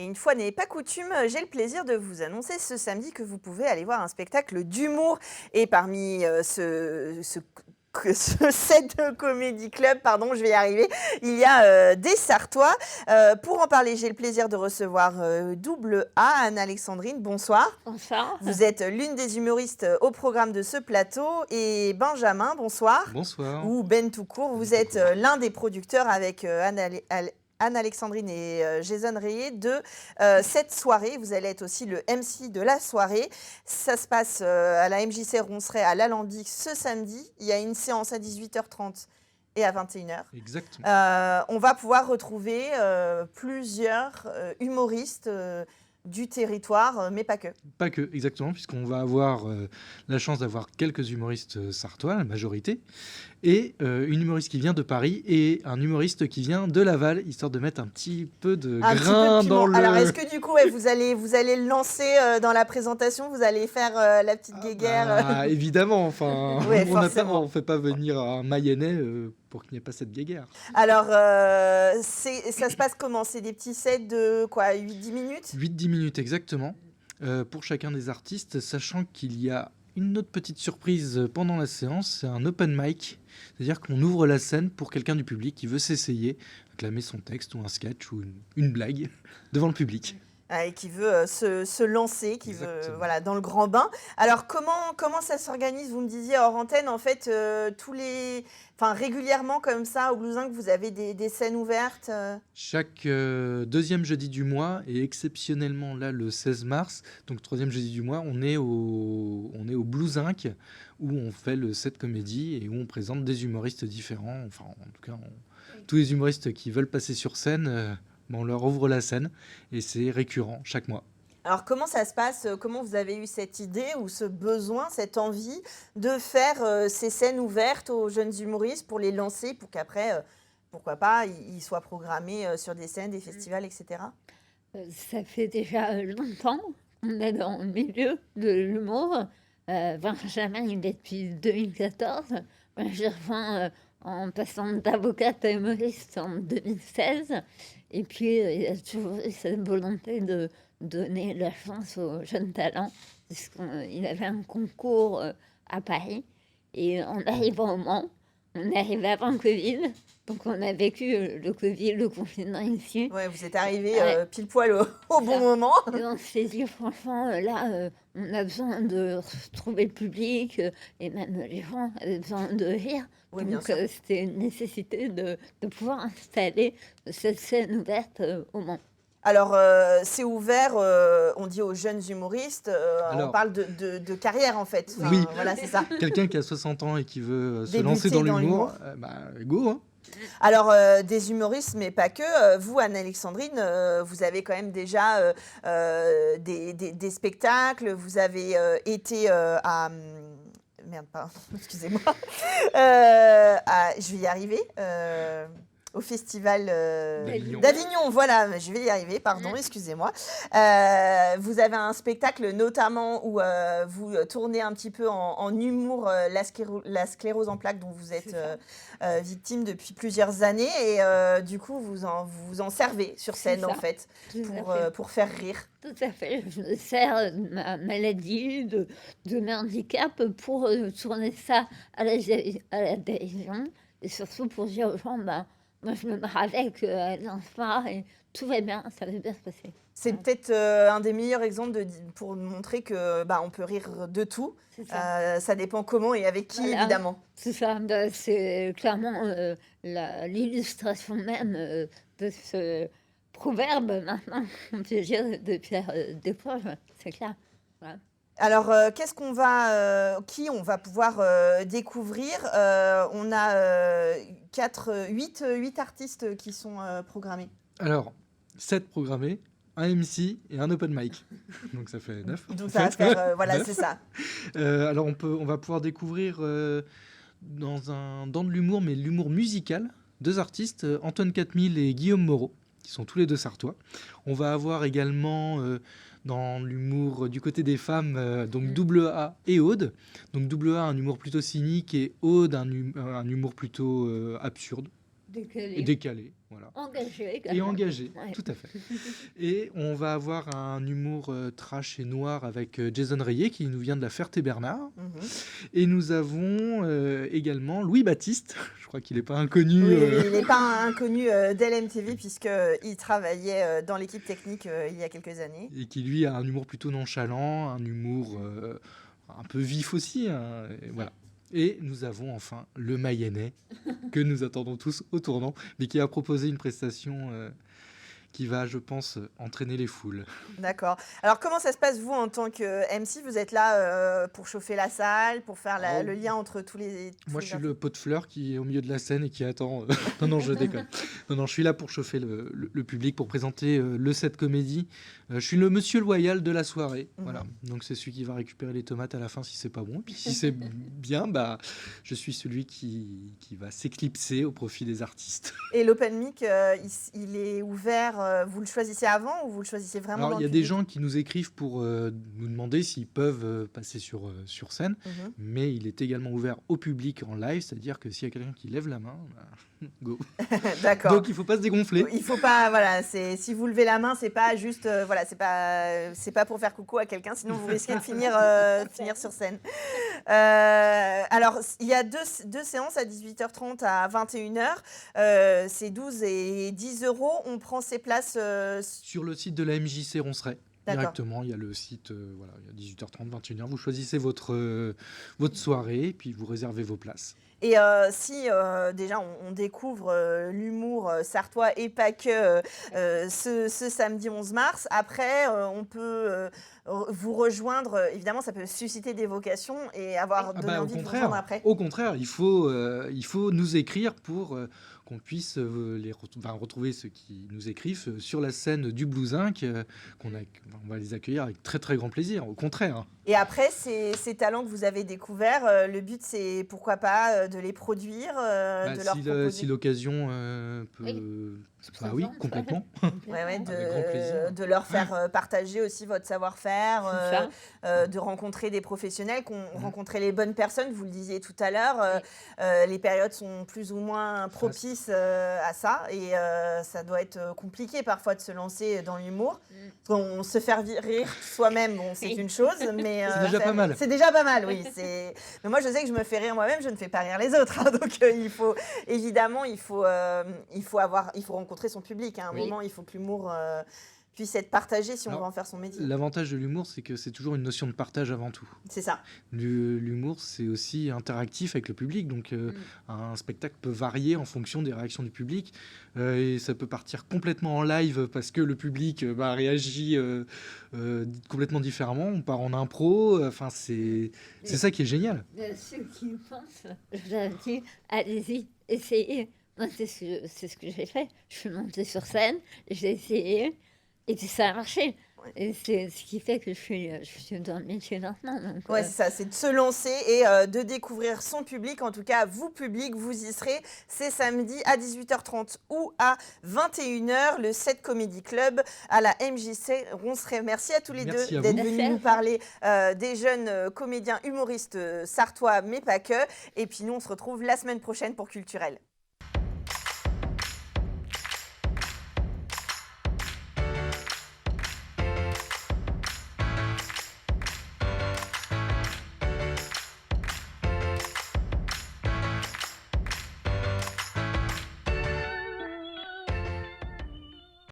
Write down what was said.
Et une fois n'est pas coutume, j'ai le plaisir de vous annoncer ce samedi que vous pouvez aller voir un spectacle d'humour. Et parmi ce set de comédie club, pardon, je vais y arriver, il y a des Sartois. Pour en parler, j'ai le plaisir de recevoir Double A, Anne-Alexandrine. Bonsoir. Bonsoir. Vous êtes l'une des humoristes au programme de ce plateau. Et Benjamin, bonsoir. Bonsoir. Ou Ben tout court, vous êtes l'un des producteurs avec Anne-Alexandrine et Jason Rayet de cette soirée. Vous allez être aussi le MC de la soirée. Ça se passe à la MJC Ronceret à l'Alambic ce samedi. Il y a une séance à 18h30 et à 21h. Exactement. On va pouvoir retrouver plusieurs humoristes du territoire, mais pas que. Pas que, exactement, puisqu'on va avoir la chance d'avoir quelques humoristes sartois, la majorité, et une humoriste qui vient de Paris et un humoriste qui vient de Laval, histoire de mettre un petit peu de grain dans le... Alors, est-ce que du coup, vous allez le lancer dans la présentation? Vous allez faire la petite guéguerre évidemment, enfin, Ouais, on ne fait pas venir un Mayennais pour qu'il n'y ait pas cette guéguerre. Alors, ça se passe comment? C'est des petits sets de quoi, 8-10 minutes? 8-10 minutes, exactement, pour chacun des artistes, sachant qu'il y a une autre petite surprise pendant la séance, c'est un open mic, c'est-à-dire qu'on ouvre la scène pour quelqu'un du public qui veut s'essayer à clamer son texte ou un sketch ou une blague devant le public. Et qui veut se lancer, qui veut dans le grand bain. Alors comment ça s'organise? Vous me disiez hors antenne, en fait, régulièrement comme ça, au Blousinc, vous avez des scènes ouvertes Chaque deuxième jeudi du mois, et exceptionnellement là le 16 mars, donc troisième jeudi du mois, on est au Blousinc, où on fait le set comédie et où on présente des humoristes différents. Enfin, en tout cas, tous les humoristes qui veulent passer sur scène... on leur ouvre la scène et c'est récurrent chaque mois. Alors comment ça se passe? Comment vous avez eu cette idée ou ce besoin, cette envie de faire ces scènes ouvertes aux jeunes humoristes pour les lancer, pour qu'après, pourquoi pas, ils soient programmés sur des scènes, des festivals, etc. Ça fait déjà longtemps qu'on est dans le milieu de l'humour. Benjamin, il est depuis 2014. Moi, j'ai rejoint en passant d'avocate à humoriste en 2016. Et puis, il y a toujours eu cette volonté de donner la chance aux jeunes talents, puisqu'il avait un concours à Paris. Et on arrive au Mans, on est arrivé avant le Covid, donc on a vécu le Covid, le confinement ici. Ouais, vous êtes arrivé pile poil au bon moment. Et on s'est dit, franchement, là, on a besoin de retrouver le public, et même les gens avaient besoin de rire. Oui, donc, c'était une nécessité de pouvoir installer cette scène ouverte au Mans. Alors, c'est ouvert, on dit aux jeunes humoristes, on parle de carrière en fait. Oui, voilà, c'est ça. Quelqu'un qui a 60 ans et qui veut se lancer dans l'humour, go hein. Alors, des humoristes, mais pas que. Vous, Anne-Alexandrine, vous avez quand même déjà des spectacles. Vous avez été à... Merde, pardon, excusez-moi. Je vais y arriver. Au festival d'Avignon, voilà, je vais y arriver, pardon, excusez-moi. Vous avez un spectacle notamment où vous tournez un petit peu en humour la sclérose en plaques dont vous êtes victime depuis plusieurs années et du coup vous en servez sur scène en fait pour faire rire. Tout à fait, je me sers de ma maladie, de mes handicaps pour tourner ça à la dérision et surtout pour dire aux gens, moi, je me marre avec, elle en part et tout va bien, ça va bien se passer. C'est peut-être un des meilleurs exemples pour montrer que on peut rire de tout. Ça dépend comment et avec qui, évidemment. C'est ça, c'est clairement l'illustration même de ce proverbe maintenant, on peut dire, de Pierre Desproges, c'est clair. Voilà. Alors, qui on va pouvoir découvrir? On a 8 artistes qui sont programmés. Alors, 7 programmés, un MC et un open mic. Donc ça fait 9. Donc ça va faire, voilà, 9. C'est ça. Alors on va pouvoir découvrir dans de l'humour, mais l'humour musical, 2 artistes, Antoine Catmille et Guillaume Moreau, qui sont tous les 2 sartois. On va avoir également... dans l'humour du côté des femmes, donc Double A et Aude. Donc Double A, un humour plutôt cynique, et Aude, un humour plutôt absurde. et décalé, voilà. Engagé. Et engagé, Ouais. tout à fait. Et on va avoir un humour trash et noir avec Jason Rayet qui nous vient de la Ferté-Bernard. Mhm. Et nous avons également Louis Baptiste, je crois qu'il n'est pas inconnu. Oui, il n'est pas inconnu d'LMTV puisqu'il travaillait dans l'équipe technique il y a quelques années. Et qui lui a un humour plutôt nonchalant, un humour un peu vif aussi. Hein, et voilà. Et nous avons enfin le Mayennais que nous attendons tous au tournant, mais qui a proposé une prestation qui va, je pense, entraîner les foules. D'accord. Alors, comment ça se passe, vous, en tant que MC? Vous êtes là pour chauffer la salle, pour faire le lien entre tous les... Moi, je suis le pot de fleurs qui est au milieu de la scène et qui attend... non, non, je déconne. Non, je suis là pour chauffer le public, pour présenter le set comédie. Je suis le monsieur loyal de la soirée. Voilà. Donc, c'est celui qui va récupérer les tomates à la fin si c'est pas bon. Et puis, si c'est bien, bah, je suis celui qui va s'éclipser au profit des artistes. Et l'open mic, il est ouvert... vous le choisissez avant ou vous le choisissez vraiment? Alors, il y a des gens qui nous écrivent pour nous demander s'ils peuvent passer sur scène, mais il est également ouvert au public en live, c'est-à-dire que s'il y a quelqu'un qui lève la main, bah, go. D'accord. Donc, il ne faut pas se dégonfler. Il faut pas, voilà, si vous levez la main, c'est pas juste, voilà, c'est pas pour faire coucou à quelqu'un, sinon vous risquez de finir sur scène. Alors, il y a deux séances à 18h30 à 21h. C'est 12 et 10 €. On prend ses places sur le site de la MJC Ronceret. Directement, il y a le site, voilà, il y a 18h30, 21h. Vous choisissez votre soirée, puis vous réservez vos places. Et si déjà on découvre l'humour sartois et pas que ce samedi 11 mars, après on peut vous rejoindre. Évidemment, ça peut susciter des vocations et avoir donné envie de vous rejoindre après. Au contraire, il faut nous écrire pour qu'on puisse retrouver ceux qui nous écrivent sur la scène du Blues Inc. On va les accueillir avec très très grand plaisir, au contraire. Et après, ces talents que vous avez découverts, le but c'est pourquoi pas de les produire, de leur proposer. Si l'occasion peut... Oui. Oui, complètement. Ouais, grand plaisir. de leur faire partager aussi votre savoir-faire, de rencontrer des professionnels, rencontrer les bonnes personnes. Vous le disiez tout à l'heure, les périodes sont plus ou moins propices à ça et ça doit être compliqué parfois de se lancer dans l'humour. On se faire rire soi-même, bon, c'est une chose, mais c'est déjà pas mal. C'est déjà pas mal, oui. Mais moi, je sais que je me fais rire moi-même, je ne fais pas rire les autres. Hein, donc, il faut rencontrer son public. À un moment, il faut que l'humour puisse être partagé si on veut en faire son métier. L'avantage de l'humour, c'est que c'est toujours une notion de partage avant tout. C'est ça. L'humour, c'est aussi interactif avec le public. Donc, un spectacle peut varier en fonction des réactions du public. Et ça peut partir complètement en live parce que le public réagit complètement différemment. On part en impro. Enfin, c'est ça qui est génial. Ceux qui pensent, je leur dis, allez-y, essayez. Moi, c'est ce que j'ai fait. Je suis montée sur scène, j'ai essayé, et puis ça a marché. Ouais. Et c'est ce qui fait que je suis dans le métier maintenant. Ouais, c'est ça, c'est de se lancer et de découvrir son public. En tout cas, vous, public, vous y serez. C'est samedi à 18h30 ou à 21h, le 7 Comedy Club à la MJC Ronceret. Merci à tous les deux d'être venus nous parler des jeunes comédiens humoristes sartois, mais pas que. Et puis nous, on se retrouve la semaine prochaine pour Culturel.